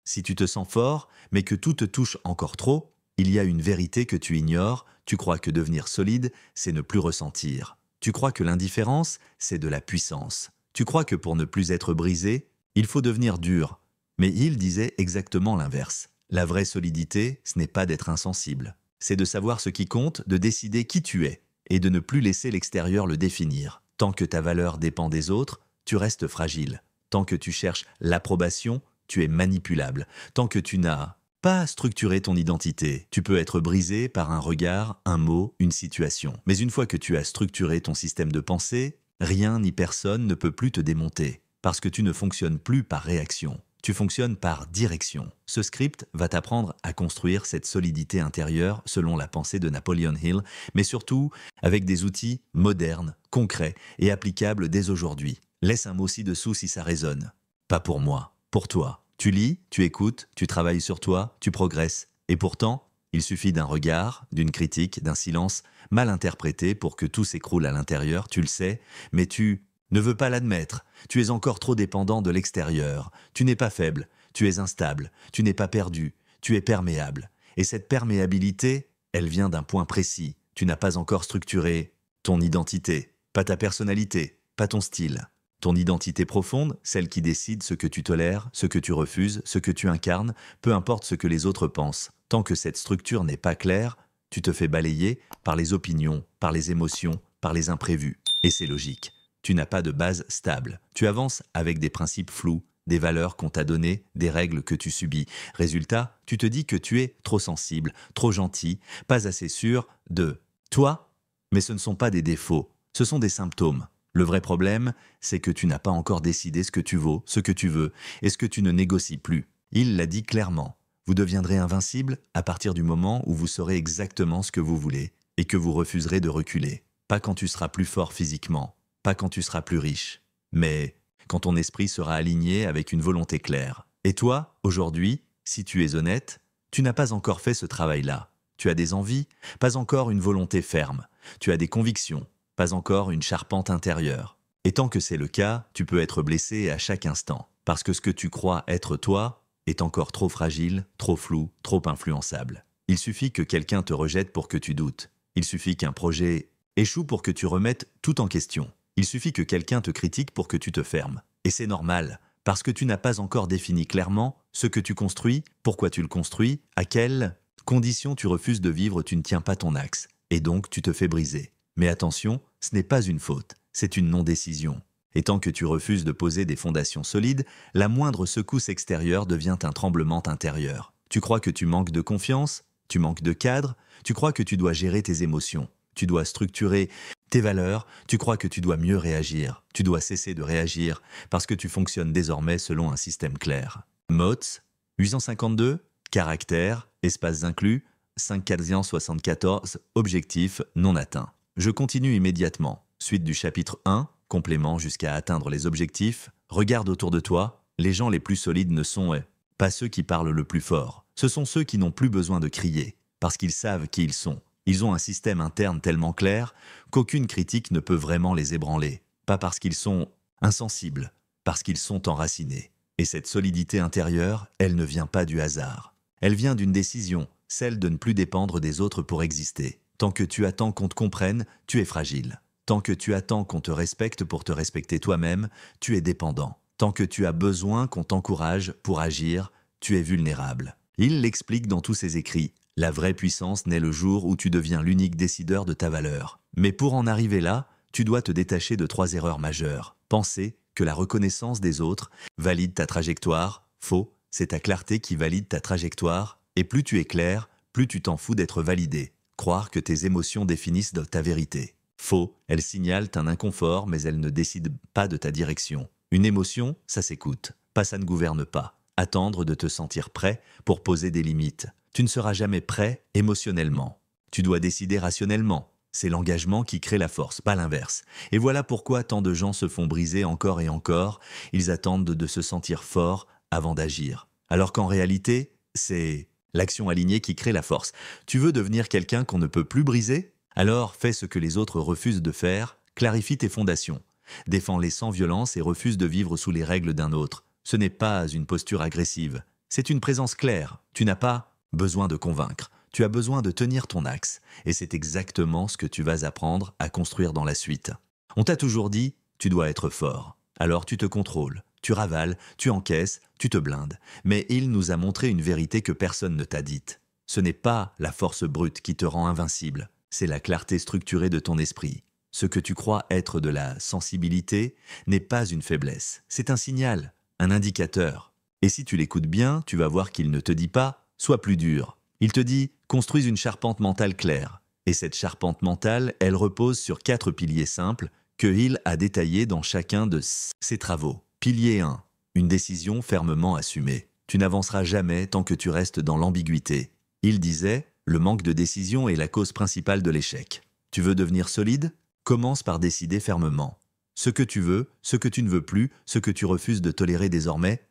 Si tu te sens fort, mais que tout te touche encore trop, il y a une vérité que tu ignores, tu crois que devenir solide, c'est ne plus ressentir. Tu crois que l'indifférence, c'est de la puissance. Tu crois que pour ne plus être brisé, il faut devenir dur. Mais il disait exactement l'inverse. La vraie solidité, ce n'est pas d'être insensible. C'est de savoir ce qui compte, de décider qui tu es, et de ne plus laisser l'extérieur le définir. Tant que ta valeur dépend des autres, tu restes fragile. Tant que tu cherches l'approbation, tu es manipulable. Tant que tu n'as pas structuré ton identité, tu peux être brisé par un regard, un mot, une situation. Mais une fois que tu as structuré ton système de pensée, rien ni personne ne peut plus te démonter, parce que tu ne fonctionnes plus par réaction. Tu fonctionnes par direction. Ce script va t'apprendre à construire cette solidité intérieure selon la pensée de Napoleon Hill, mais surtout avec des outils modernes, concrets et applicables dès aujourd'hui. Laisse un mot ci-dessous si ça résonne. Pas pour moi, pour toi. Tu lis, tu écoutes, tu travailles sur toi, tu progresses. Et pourtant, il suffit d'un regard, d'une critique, d'un silence mal interprété pour que tout s'écroule à l'intérieur, tu le sais, mais tu ne veux pas l'admettre. Tu es encore trop dépendant de l'extérieur. Tu n'es pas faible, tu es instable, tu n'es pas perdu, tu es perméable. Et cette perméabilité, elle vient d'un point précis. Tu n'as pas encore structuré ton identité, pas ta personnalité, pas ton style. Ton identité profonde, celle qui décide ce que tu tolères, ce que tu refuses, ce que tu incarnes, peu importe ce que les autres pensent. Tant que cette structure n'est pas claire, tu te fais balayer par les opinions, par les émotions, par les imprévus. Et c'est logique. Tu n'as pas de base stable. Tu avances avec des principes flous, des valeurs qu'on t'a données, des règles que tu subis. Résultat, tu te dis que tu es trop sensible, trop gentil, pas assez sûr de toi, mais ce ne sont pas des défauts, ce sont des symptômes. Le vrai problème, c'est que tu n'as pas encore décidé ce que tu vaux, ce que tu veux, et ce que tu ne négocies plus. Il l'a dit clairement. Vous deviendrez invincible à partir du moment où vous saurez exactement ce que vous voulez, et que vous refuserez de reculer. Pas quand tu seras plus fort physiquement, pas quand tu seras plus riche, mais quand ton esprit sera aligné avec une volonté claire. Et toi, aujourd'hui, si tu es honnête, tu n'as pas encore fait ce travail-là. Tu as des envies, pas encore une volonté ferme. Tu as des convictions, pas encore une charpente intérieure. Et tant que c'est le cas, tu peux être blessé à chaque instant, parce que ce que tu crois être toi est encore trop fragile, trop flou, trop influençable. Il suffit que quelqu'un te rejette pour que tu doutes. Il suffit qu'un projet échoue pour que tu remettes tout en question. Il suffit que quelqu'un te critique pour que tu te fermes. Et c'est normal, parce que tu n'as pas encore défini clairement ce que tu construis, pourquoi tu le construis, à quelles conditions tu refuses de vivre, tu ne tiens pas ton axe. Et donc tu te fais briser. Mais attention, ce n'est pas une faute, c'est une non-décision. Et tant que tu refuses de poser des fondations solides, la moindre secousse extérieure devient un tremblement intérieur. Tu crois que tu manques de confiance, tu manques de cadre, tu crois que tu dois gérer tes émotions, tu dois structurer tes valeurs, tu crois que tu dois mieux réagir, tu dois cesser de réagir parce que tu fonctionnes désormais selon un système clair. Motz, 852, caractère, espaces inclus, 5474, objectif non atteint. Je continue immédiatement. Suite du chapitre 1, complément jusqu'à atteindre les objectifs. Regarde autour de toi, les gens les plus solides ne sont pas ceux qui parlent le plus fort. Ce sont ceux qui n'ont plus besoin de crier, parce qu'ils savent qui ils sont. Ils ont un système interne tellement clair qu'aucune critique ne peut vraiment les ébranler. Pas parce qu'ils sont insensibles, parce qu'ils sont enracinés. Et cette solidité intérieure, elle ne vient pas du hasard. Elle vient d'une décision, celle de ne plus dépendre des autres pour exister. Tant que tu attends qu'on te comprenne, tu es fragile. Tant que tu attends qu'on te respecte pour te respecter toi-même, tu es dépendant. Tant que tu as besoin qu'on t'encourage pour agir, tu es vulnérable. Il l'explique dans tous ses écrits. La vraie puissance naît le jour où tu deviens l'unique décideur de ta valeur. Mais pour en arriver là, tu dois te détacher de 3 erreurs majeures. Penser que la reconnaissance des autres valide ta trajectoire. Faux, c'est ta clarté qui valide ta trajectoire. Et plus tu es clair, plus tu t'en fous d'être validé. Croire que tes émotions définissent ta vérité. Faux, elles signalent un inconfort, mais elles ne décident pas de ta direction. Une émotion, ça s'écoute, pas ça ne gouverne pas. Attendre de te sentir prêt pour poser des limites. Tu ne seras jamais prêt émotionnellement. Tu dois décider rationnellement. C'est l'engagement qui crée la force, pas l'inverse. Et voilà pourquoi tant de gens se font briser encore et encore. Ils attendent de se sentir forts avant d'agir. Alors qu'en réalité, c'est l'action alignée qui crée la force. Tu veux devenir quelqu'un qu'on ne peut plus briser? Alors fais ce que les autres refusent de faire, clarifie tes fondations. Défends-les sans violence et refuse de vivre sous les règles d'un autre. Ce n'est pas une posture agressive, C'est une présence claire. Tu n'as pas besoin de convaincre. Tu as besoin de tenir ton axe. Et c'est exactement ce que tu vas apprendre à construire dans la suite. On t'a toujours dit, tu dois être fort. Alors tu te contrôles, tu ravales, tu encaisses, tu te blindes. Mais il nous a montré une vérité que personne ne t'a dite. Ce n'est pas la force brute qui te rend invincible. C'est la clarté structurée de ton esprit. Ce que tu crois être de la sensibilité n'est pas une faiblesse. C'est un signal, un indicateur. Et si tu l'écoutes bien, tu vas voir qu'il ne te dit pas « sois plus dur ». Il te dit « construis une charpente mentale claire ». Et cette charpente mentale, elle repose sur 4 piliers simples que Hill a détaillés dans chacun de ses travaux. Pilier 1. Une décision fermement assumée. Tu n'avanceras jamais tant que tu restes dans l'ambiguïté. Il disait « le manque de décision est la cause principale de l'échec ». Tu veux devenir solide ? Commence par décider fermement. Ce que tu veux, ce que tu ne veux plus, ce que tu refuses de tolérer désormais,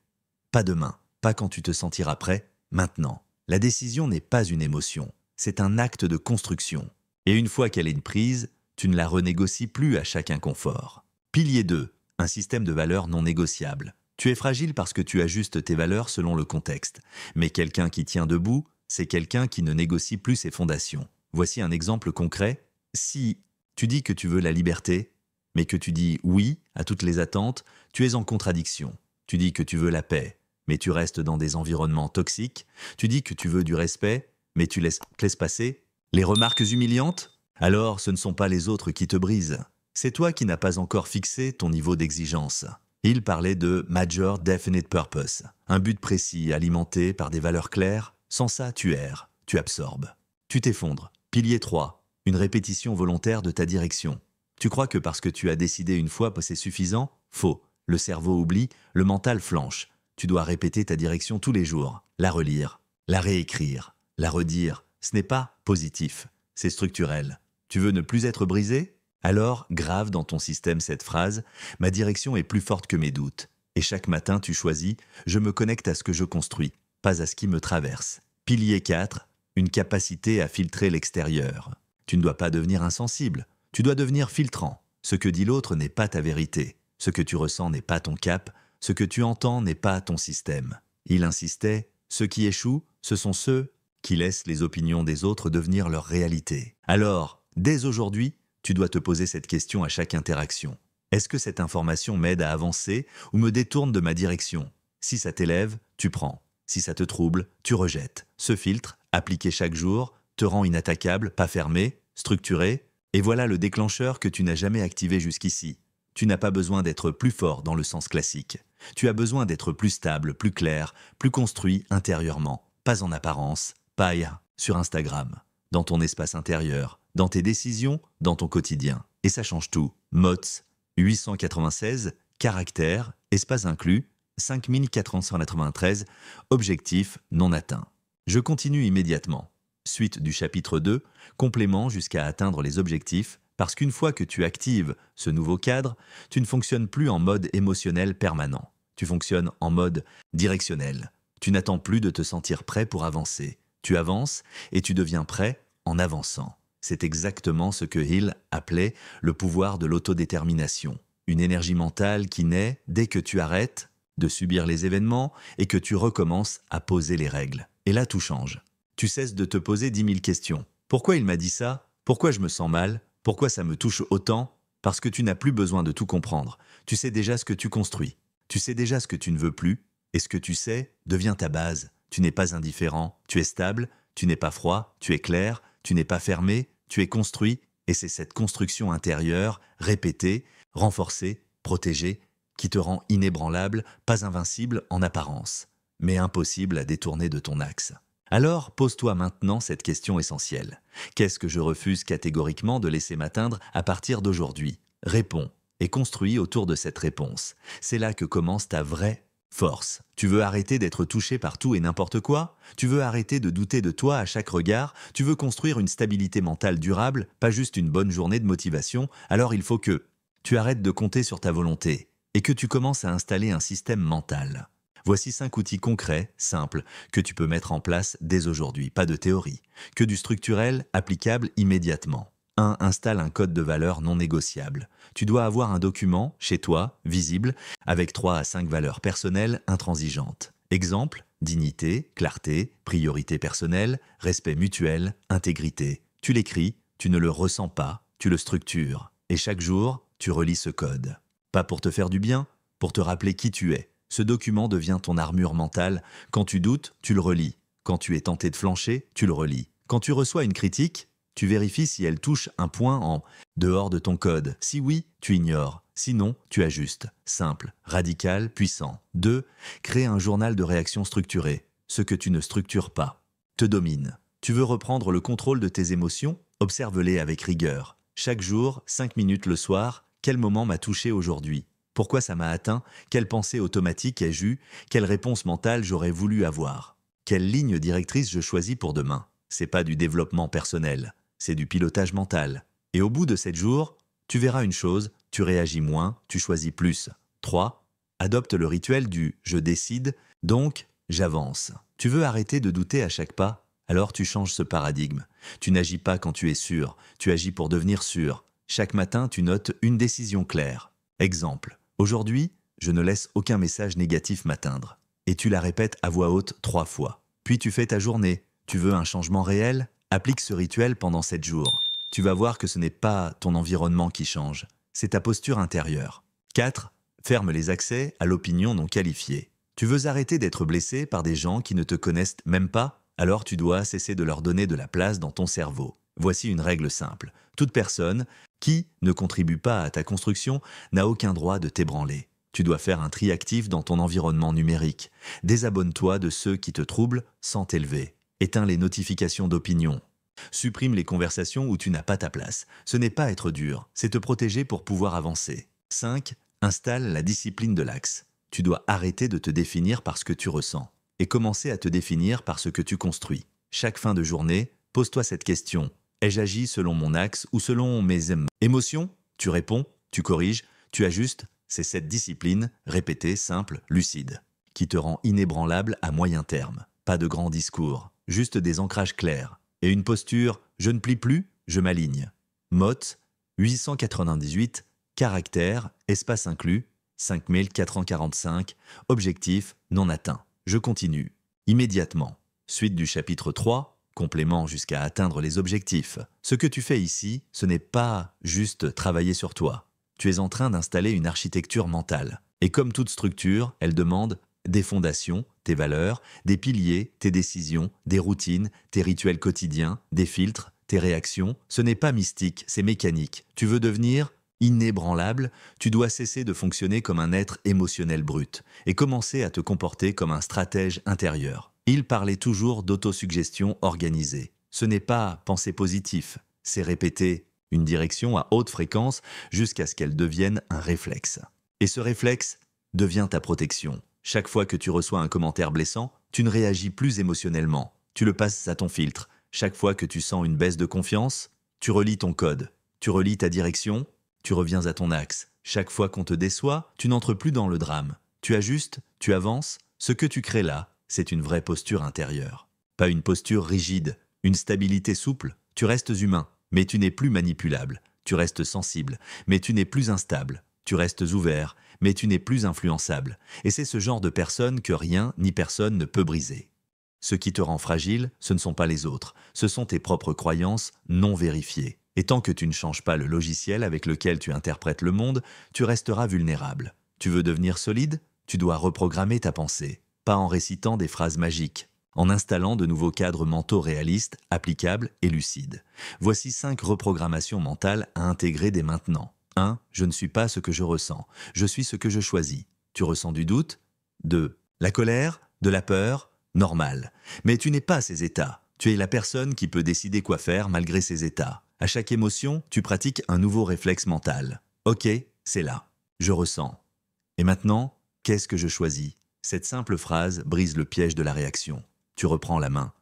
pas demain, pas quand tu te sentiras prêt, maintenant. La décision n'est pas une émotion, c'est un acte de construction. Et une fois qu'elle est prise, tu ne la renégocies plus à chaque inconfort. Pilier 2, un système de valeurs non négociables. Tu es fragile parce que tu ajustes tes valeurs selon le contexte. Mais quelqu'un qui tient debout, c'est quelqu'un qui ne négocie plus ses fondations. Voici un exemple concret. Si tu dis que tu veux la liberté, mais que tu dis oui à toutes les attentes, tu es en contradiction. Tu dis que tu veux la paix, mais tu restes dans des environnements toxiques. Tu dis que tu veux du respect, mais tu laisses passer les remarques humiliantes. Alors, ce ne sont pas les autres qui te brisent. C'est toi qui n'as pas encore fixé ton niveau d'exigence. Il parlait de Major Definite Purpose, un but précis alimenté par des valeurs claires. Sans ça, tu erres, tu absorbes. Tu t'effondres. Pilier 3, une répétition volontaire de ta direction. Tu crois que parce que tu as décidé une fois que c'est suffisant? Faux. Le cerveau oublie, le mental flanche. Tu dois répéter ta direction tous les jours, la relire, la réécrire, la redire. Ce n'est pas positif, c'est structurel. Tu veux ne plus être brisé? Alors, grave dans ton système cette phrase « Ma direction est plus forte que mes doutes ». Et chaque matin, tu choisis « Je me connecte à ce que je construis, pas à ce qui me traverse ». Pilier 4, une capacité à filtrer l'extérieur. Tu ne dois pas devenir insensible, tu dois devenir filtrant. Ce que dit l'autre n'est pas ta vérité. Ce que tu ressens n'est pas ton cap, ce que tu entends n'est pas ton système. Il insistait, ceux qui échouent, ce sont ceux qui laissent les opinions des autres devenir leur réalité. Alors, dès aujourd'hui, tu dois te poser cette question à chaque interaction. Est-ce que cette information m'aide à avancer ou me détourne de ma direction? Si ça t'élève, tu prends. Si ça te trouble, tu rejettes. Ce filtre, appliqué chaque jour, te rend inattaquable, pas fermé, structuré, et voilà le déclencheur que tu n'as jamais activé jusqu'ici. Tu n'as pas besoin d'être plus fort dans le sens classique. Tu as besoin d'être plus stable, plus clair, plus construit intérieurement. Pas en apparence, pas sur Instagram. Dans ton espace intérieur, dans tes décisions, dans ton quotidien. Et ça change tout. MOTS, 896, caractère, espace inclus, 5493, objectif non atteint. Je continue immédiatement. Suite du chapitre 2, complément jusqu'à atteindre les objectifs. Parce qu'une fois que tu actives ce nouveau cadre, tu ne fonctionnes plus en mode émotionnel permanent. Tu fonctionnes en mode directionnel. Tu n'attends plus de te sentir prêt pour avancer. Tu avances et tu deviens prêt en avançant. C'est exactement ce que Hill appelait le pouvoir de l'autodétermination. Une énergie mentale qui naît dès que tu arrêtes de subir les événements et que tu recommences à poser les règles. Et là, tout change. Tu cesses de te poser 10 000 questions. Pourquoi il m'a dit ça? Pourquoi je me sens mal? Pourquoi ça me touche autant? Parce que tu n'as plus besoin de tout comprendre. Tu sais déjà ce que tu construis. Tu sais déjà ce que tu ne veux plus. Et ce que tu sais devient ta base. Tu n'es pas indifférent, tu es stable, tu n'es pas froid, tu es clair, tu n'es pas fermé, tu es construit. Et c'est cette construction intérieure, répétée, renforcée, protégée, qui te rend inébranlable, pas invincible en apparence, mais impossible à détourner de ton axe. Alors, pose-toi maintenant cette question essentielle. Qu'est-ce que je refuse catégoriquement de laisser m'atteindre à partir d'aujourd'hui? Réponds et construis autour de cette réponse. C'est là que commence ta vraie force. Tu veux arrêter d'être touché par tout et n'importe quoi? Tu veux arrêter de douter de toi à chaque regard? Tu veux construire une stabilité mentale durable, pas juste une bonne journée de motivation? Alors il faut que tu arrêtes de compter sur ta volonté et que tu commences à installer un système mental. Voici 5 outils concrets, simples, que tu peux mettre en place dès aujourd'hui. Pas de théorie, que du structurel applicable immédiatement. 1. Installe un code de valeurs non négociable. Tu dois avoir un document, chez toi, visible, avec 3 à 5 valeurs personnelles intransigeantes. Exemple, dignité, clarté, priorité personnelle, respect mutuel, intégrité. Tu l'écris, tu ne le ressens pas, tu le structures. Et chaque jour, tu relis ce code. Pas pour te faire du bien, pour te rappeler qui tu es. Ce document devient ton armure mentale. Quand tu doutes, tu le relis. Quand tu es tenté de flancher, tu le relis. Quand tu reçois une critique, tu vérifies si elle touche un point en dehors de ton code. Si oui, tu ignores. Sinon, tu ajustes. Simple, radical, puissant. 2. Crée un journal de réaction structuré. Ce que tu ne structures pas te domine. Tu veux reprendre le contrôle de tes émotions? Observe-les avec rigueur. Chaque jour, 5 minutes le soir, quel moment m'a touché aujourd'hui? Pourquoi ça m'a atteint? Quelle pensée automatique ai-je eue? Quelle réponse mentale j'aurais voulu avoir? Quelle ligne directrice je choisis pour demain? C'est pas du développement personnel, c'est du pilotage mental. Et au bout de 7 jours, tu verras une chose, tu réagis moins, tu choisis plus. 3. Adopte le rituel du « je décide », donc j'avance. Tu veux arrêter de douter à chaque pas? Alors tu changes ce paradigme. Tu n'agis pas quand tu es sûr, tu agis pour devenir sûr. Chaque matin, tu notes une décision claire. Exemple, aujourd'hui, je ne laisse aucun message négatif m'atteindre. Et tu la répètes à voix haute 3 fois. Puis tu fais ta journée. Tu veux un changement réel? Applique ce rituel pendant 7 jours. Tu vas voir que ce n'est pas ton environnement qui change, c'est ta posture intérieure. 4. Ferme les accès à l'opinion non qualifiée. Tu veux arrêter d'être blessé par des gens qui ne te connaissent même pas? Alors tu dois cesser de leur donner de la place dans ton cerveau. Voici une règle simple. Toute personne qui ne contribue pas à ta construction n'a aucun droit de t'ébranler. Tu dois faire un tri actif dans ton environnement numérique. Désabonne-toi de ceux qui te troublent sans t'élever. Éteins les notifications d'opinion. Supprime les conversations où tu n'as pas ta place. Ce n'est pas être dur, c'est te protéger pour pouvoir avancer. 5. Installe la discipline de l'axe. Tu dois arrêter de te définir par ce que tu ressens et commencer à te définir par ce que tu construis. Chaque fin de journée, pose-toi cette question. Ai-je agi selon mon axe ou selon mes émotions? Tu réponds, tu corriges, tu ajustes. C'est cette discipline, répétée, simple, lucide, qui te rend inébranlable à moyen terme. Pas de grands discours, juste des ancrages clairs. Et une posture « je ne plie plus, je m'aligne ». Mot 898, caractère, espace inclus, 5445, objectif non atteint. Je continue. Immédiatement. Suite du chapitre 3, complément jusqu'à atteindre les objectifs. Ce que tu fais ici, ce n'est pas juste travailler sur toi. Tu es en train d'installer une architecture mentale. Et comme toute structure, elle demande des fondations, tes valeurs, des piliers, tes décisions, des routines, tes rituels quotidiens, des filtres, tes réactions. Ce n'est pas mystique, c'est mécanique. Tu veux devenir inébranlable, tu dois cesser de fonctionner comme un être émotionnel brut et commencer à te comporter comme un stratège intérieur. Il parlait toujours d'autosuggestion organisée. Ce n'est pas penser positif, c'est répéter une direction à haute fréquence jusqu'à ce qu'elle devienne un réflexe. Et ce réflexe devient ta protection. Chaque fois que tu reçois un commentaire blessant, tu ne réagis plus émotionnellement. Tu le passes à ton filtre. Chaque fois que tu sens une baisse de confiance, tu relis ton code. Tu relis ta direction, tu reviens à ton axe. Chaque fois qu'on te déçoit, tu n'entres plus dans le drame. Tu ajustes, tu avances. Ce que tu crées là, c'est une vraie posture intérieure. Pas une posture rigide, une stabilité souple. Tu restes humain, mais tu n'es plus manipulable. Tu restes sensible, mais tu n'es plus instable. Tu restes ouvert, mais tu n'es plus influençable. Et c'est ce genre de personne que rien ni personne ne peut briser. Ce qui te rend fragile, ce ne sont pas les autres, ce sont tes propres croyances non vérifiées. Et tant que tu ne changes pas le logiciel avec lequel tu interprètes le monde, tu resteras vulnérable. Tu veux devenir solide? Tu dois reprogrammer ta pensée, pas en récitant des phrases magiques, en installant de nouveaux cadres mentaux réalistes, applicables et lucides. Voici 5 reprogrammations mentales à intégrer dès maintenant. 1. Je ne suis pas ce que je ressens, je suis ce que je choisis. Tu ressens du doute? 2. La colère? De la peur? Normal. Mais tu n'es pas ces états. Tu es la personne qui peut décider quoi faire malgré ces états. À chaque émotion, tu pratiques un nouveau réflexe mental. Ok, c'est là. Je ressens. Et maintenant, qu'est-ce que je choisis? Cette simple phrase brise le piège de la réaction. Tu reprends la main.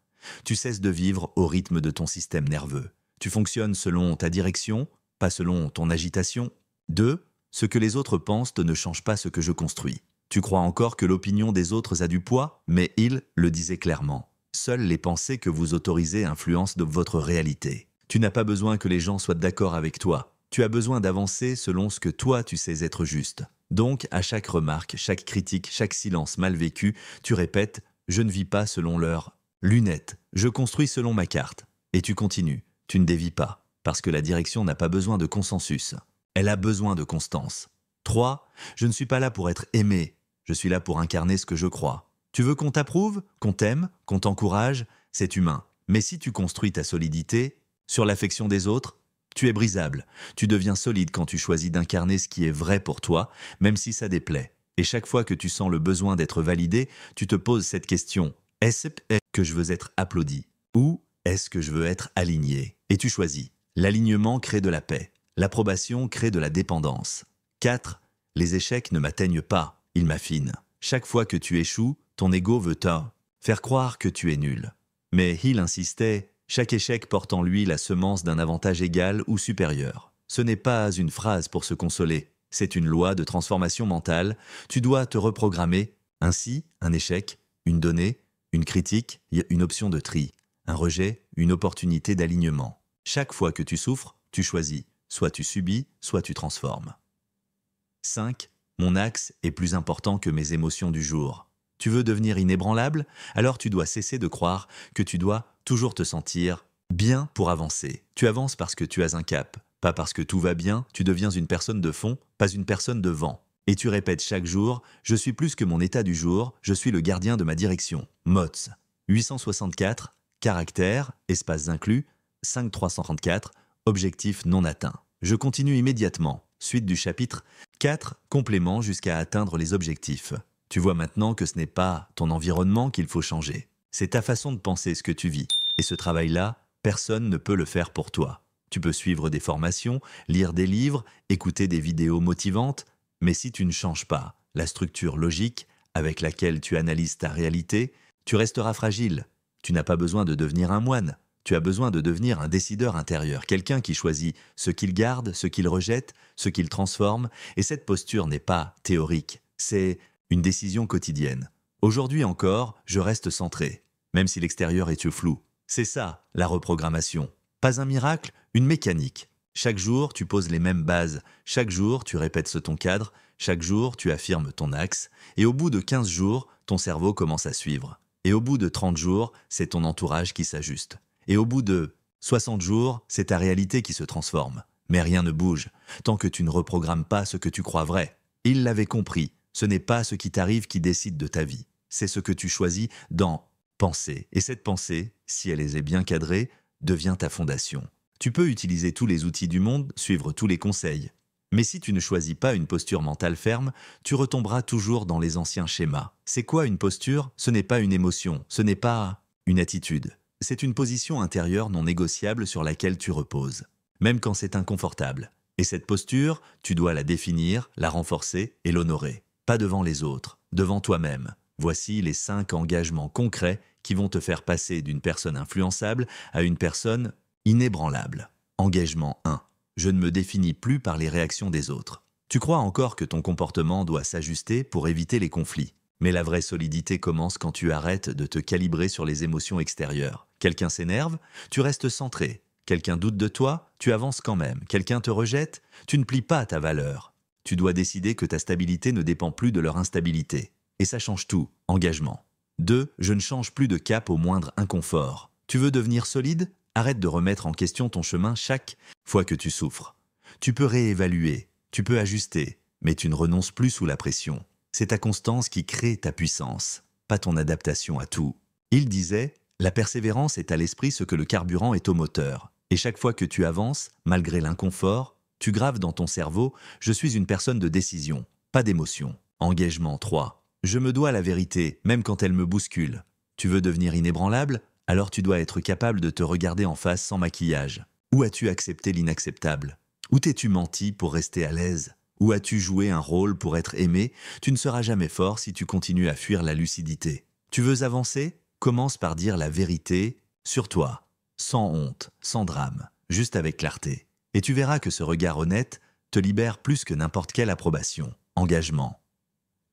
Tu cesses de vivre au rythme de ton système nerveux. Tu fonctionnes selon ta direction, pas selon ton agitation. 2. Ce que les autres pensent ne change pas ce que je construis. Tu crois encore que l'opinion des autres a du poids, mais il le disait clairement. Seules les pensées que vous autorisez influencent de votre réalité. Tu n'as pas besoin que les gens soient d'accord avec toi. Tu as besoin d'avancer selon ce que toi tu sais être juste. Donc, à chaque remarque, chaque critique, chaque silence mal vécu, tu répètes Je ne vis pas selon leurs lunettes. Je construis selon ma carte. Et tu continues. Tu ne dévies pas. Parce que la direction n'a pas besoin de consensus. Elle a besoin de constance. 3. Je ne suis pas là pour être aimé. Je suis là pour incarner ce que je crois. Tu veux qu'on t'approuve, qu'on t'aime, qu'on t'encourage? C'est humain. Mais si tu construis ta solidité sur l'affection des autres, tu es brisable. Tu deviens solide quand tu choisis d'incarner ce qui est vrai pour toi, même si ça déplaît. Et chaque fois que tu sens le besoin d'être validé, tu te poses cette question. Est-ce que je veux être applaudi? Ou est-ce que je veux être aligné? Et tu choisis. L'alignement crée de la paix. L'approbation crée de la dépendance. 4. Les échecs ne m'atteignent pas, ils m'affinent. Chaque fois que tu échoues, ton ego veut te faire croire que tu es nul. Mais Hill insistait, chaque échec porte en lui la semence d'un avantage égal ou supérieur. Ce n'est pas une phrase pour se consoler, c'est une loi de transformation mentale. Tu dois te reprogrammer. Ainsi, un échec, une donnée, une critique, une option de tri. Un rejet, une opportunité d'alignement. Chaque fois que tu souffres, tu choisis. Soit tu subis, soit tu transformes. 5. Mon axe est plus important que mes émotions du jour. Tu veux devenir inébranlable? Alors tu dois cesser de croire que tu dois toujours te sentir bien pour avancer. Tu avances parce que tu as un cap, pas parce que tout va bien. Tu deviens une personne de fond, pas une personne de vent. Et tu répètes chaque jour, je suis plus que mon état du jour, je suis le gardien de ma direction. Motz. 864, caractère, espaces inclus, 5334, objectif non atteint. Je continue immédiatement. Suite du chapitre 4, complément jusqu'à atteindre les objectifs. Tu vois maintenant que ce n'est pas ton environnement qu'il faut changer. C'est ta façon de penser ce que tu vis. Et ce travail-là, personne ne peut le faire pour toi. Tu peux suivre des formations, lire des livres, écouter des vidéos motivantes, mais si tu ne changes pas la structure logique avec laquelle tu analyses ta réalité, tu resteras fragile. Tu n'as pas besoin de devenir un moine. Tu as besoin de devenir un décideur intérieur, quelqu'un qui choisit ce qu'il garde, ce qu'il rejette, ce qu'il transforme. Et cette posture n'est pas théorique, c'est une décision quotidienne. Aujourd'hui encore, je reste centré, même si l'extérieur est flou. C'est ça, la reprogrammation. Pas un miracle, une mécanique. Chaque jour, tu poses les mêmes bases. Chaque jour, tu répètes ton cadre. Chaque jour, tu affirmes ton axe. Et au bout de 15 jours, ton cerveau commence à suivre. Et au bout de 30 jours, c'est ton entourage qui s'ajuste. Et au bout de 60 jours, c'est ta réalité qui se transforme. Mais rien ne bouge, tant que tu ne reprogrammes pas ce que tu crois vrai. Il l'avait compris, ce n'est pas ce qui t'arrive qui décide de ta vie. C'est ce que tu choisis dans penser. Et cette pensée, si elle est bien cadrée, devient ta fondation. Tu peux utiliser tous les outils du monde, suivre tous les conseils. Mais si tu ne choisis pas une posture mentale ferme, tu retomberas toujours dans les anciens schémas. C'est quoi une posture? Ce n'est pas une émotion, ce n'est pas une attitude. C'est une position intérieure non négociable sur laquelle tu reposes, même quand c'est inconfortable. Et cette posture, tu dois la définir, la renforcer et l'honorer. Pas devant les autres, devant toi-même. Voici les 5 engagements concrets qui vont te faire passer d'une personne influençable à une personne inébranlable. Engagement 1. Je ne me définis plus par les réactions des autres. Tu crois encore que ton comportement doit s'ajuster pour éviter les conflits. Mais la vraie solidité commence quand tu arrêtes de te calibrer sur les émotions extérieures. Quelqu'un s'énerve, tu restes centré. Quelqu'un doute de toi, tu avances quand même. Quelqu'un te rejette, tu ne plies pas à ta valeur. Tu dois décider que ta stabilité ne dépend plus de leur instabilité. Et ça change tout. Engagement. 2. Je ne change plus de cap au moindre inconfort. Tu veux devenir solide? Arrête de remettre en question ton chemin chaque fois que tu souffres. Tu peux réévaluer, tu peux ajuster, mais tu ne renonces plus sous la pression. C'est ta constance qui crée ta puissance, pas ton adaptation à tout. Il disait, la persévérance est à l'esprit ce que le carburant est au moteur. Et chaque fois que tu avances, malgré l'inconfort, tu graves dans ton cerveau, je suis une personne de décision, pas d'émotion. Engagement 3. Je me dois la vérité, même quand elle me bouscule. Tu veux devenir inébranlable? Alors tu dois être capable de te regarder en face sans maquillage. Où as-tu accepté l'inacceptable? Où t'es-tu menti pour rester à l'aise? Où as-tu joué un rôle pour être aimé? Tu ne seras jamais fort si tu continues à fuir la lucidité. Tu veux avancer? Commence par dire la vérité sur toi, sans honte, sans drame, juste avec clarté. Et tu verras que ce regard honnête te libère plus que n'importe quelle approbation. Engagement.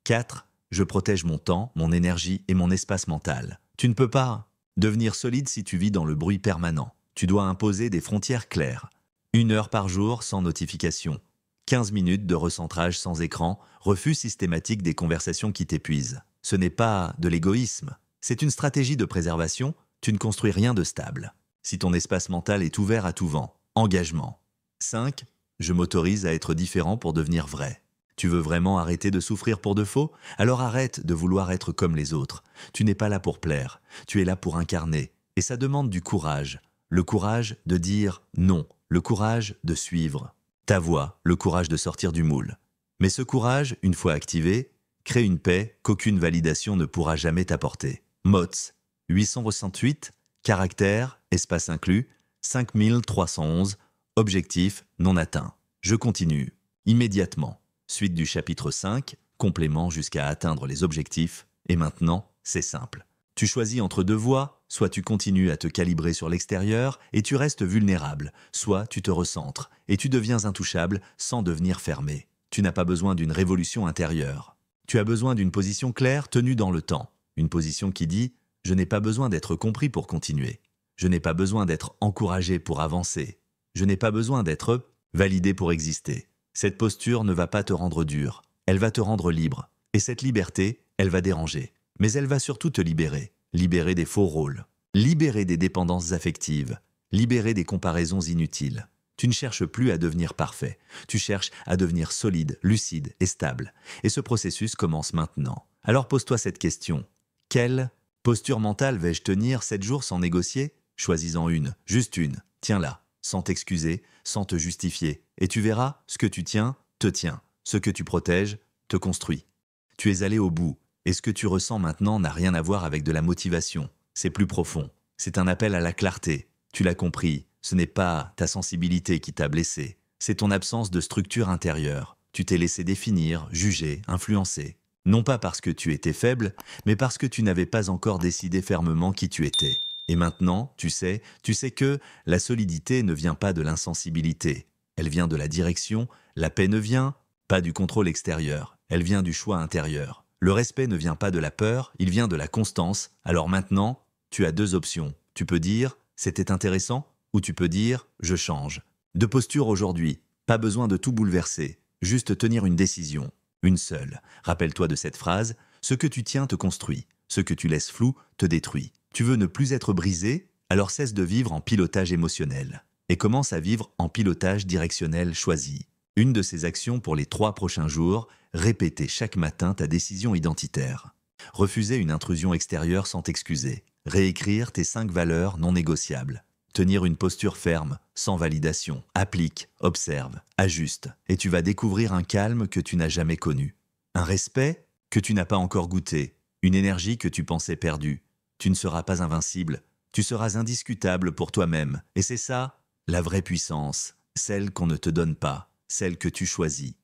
4. Je protège mon temps, mon énergie et mon espace mental. Tu ne peux pas devenir solide si tu vis dans le bruit permanent. Tu dois imposer des frontières claires. 1 heure par jour sans notification. 15 minutes de recentrage sans écran, refus systématique des conversations qui t'épuisent. Ce n'est pas de l'égoïsme, C'est une stratégie de préservation, tu ne construis rien de stable. Si ton espace mental est ouvert à tout vent, engagement. 5. Je m'autorise à être différent pour devenir vrai. Tu veux vraiment arrêter de souffrir pour de faux? Alors arrête de vouloir être comme les autres. Tu n'es pas là pour plaire, tu es là pour incarner. Et ça demande du courage. Le courage de dire non, le courage de suivre ta voie, le courage de sortir du moule. Mais ce courage, une fois activé, crée une paix qu'aucune validation ne pourra jamais t'apporter. Mots, 868, caractère, espace inclus, 5311, objectif non atteint. Je continue. Immédiatement. Suite du chapitre 5, complément jusqu'à atteindre les objectifs. Et maintenant, c'est simple. Tu choisis entre deux voies, soit tu continues à te calibrer sur l'extérieur et tu restes vulnérable, soit tu te recentres et tu deviens intouchable sans devenir fermé. Tu n'as pas besoin d'une révolution intérieure. Tu as besoin d'une position claire tenue dans le temps. Une position qui dit « Je n'ai pas besoin d'être compris pour continuer. Je n'ai pas besoin d'être encouragé pour avancer. Je n'ai pas besoin d'être validé pour exister. » Cette posture ne va pas te rendre dur. Elle va te rendre libre. Et cette liberté, elle va déranger. Mais elle va surtout te libérer. Libérer des faux rôles. Libérer des dépendances affectives. Libérer des comparaisons inutiles. Tu ne cherches plus à devenir parfait. Tu cherches à devenir solide, lucide et stable. Et ce processus commence maintenant. Alors pose-toi cette question. Quelle posture mentale vais-je tenir 7 jours sans négocier? Choisis-en une, juste une. Tiens-la, sans t'excuser, sans te justifier. Et tu verras, ce que tu tiens, te tient. Ce que tu protèges, te construit. Tu es allé au bout. Et ce que tu ressens maintenant n'a rien à voir avec de la motivation. C'est plus profond. C'est un appel à la clarté. Tu l'as compris. Ce n'est pas ta sensibilité qui t'a blessé, c'est ton absence de structure intérieure. Tu t'es laissé définir, juger, influencer. Non pas parce que tu étais faible, mais parce que tu n'avais pas encore décidé fermement qui tu étais. Et maintenant, tu sais que la solidité ne vient pas de l'insensibilité. Elle vient de la direction, la paix ne vient pas du contrôle extérieur, elle vient du choix intérieur. Le respect ne vient pas de la peur, il vient de la constance. Alors maintenant, tu as 2 options. Tu peux dire « c'était intéressant » ou tu peux dire « je change ». De posture aujourd'hui, pas besoin de tout bouleverser, juste tenir une décision, une seule. Rappelle-toi de cette phrase, ce que tu tiens te construit, ce que tu laisses flou te détruit. Tu veux ne plus être brisé, alors cesse de vivre en pilotage émotionnel et commence à vivre en pilotage directionnel choisi. Une de ces actions pour les 3 prochains jours, répéter chaque matin ta décision identitaire. Refuser une intrusion extérieure sans t'excuser. Réécrire tes 5 valeurs non négociables. Tenir une posture ferme, sans validation. Applique, observe, ajuste. Et tu vas découvrir un calme que tu n'as jamais connu. Un respect que tu n'as pas encore goûté. Une énergie que tu pensais perdue. Tu ne seras pas invincible. Tu seras indiscutable pour toi-même. Et c'est ça, la vraie puissance. Celle qu'on ne te donne pas. Celle que tu choisis.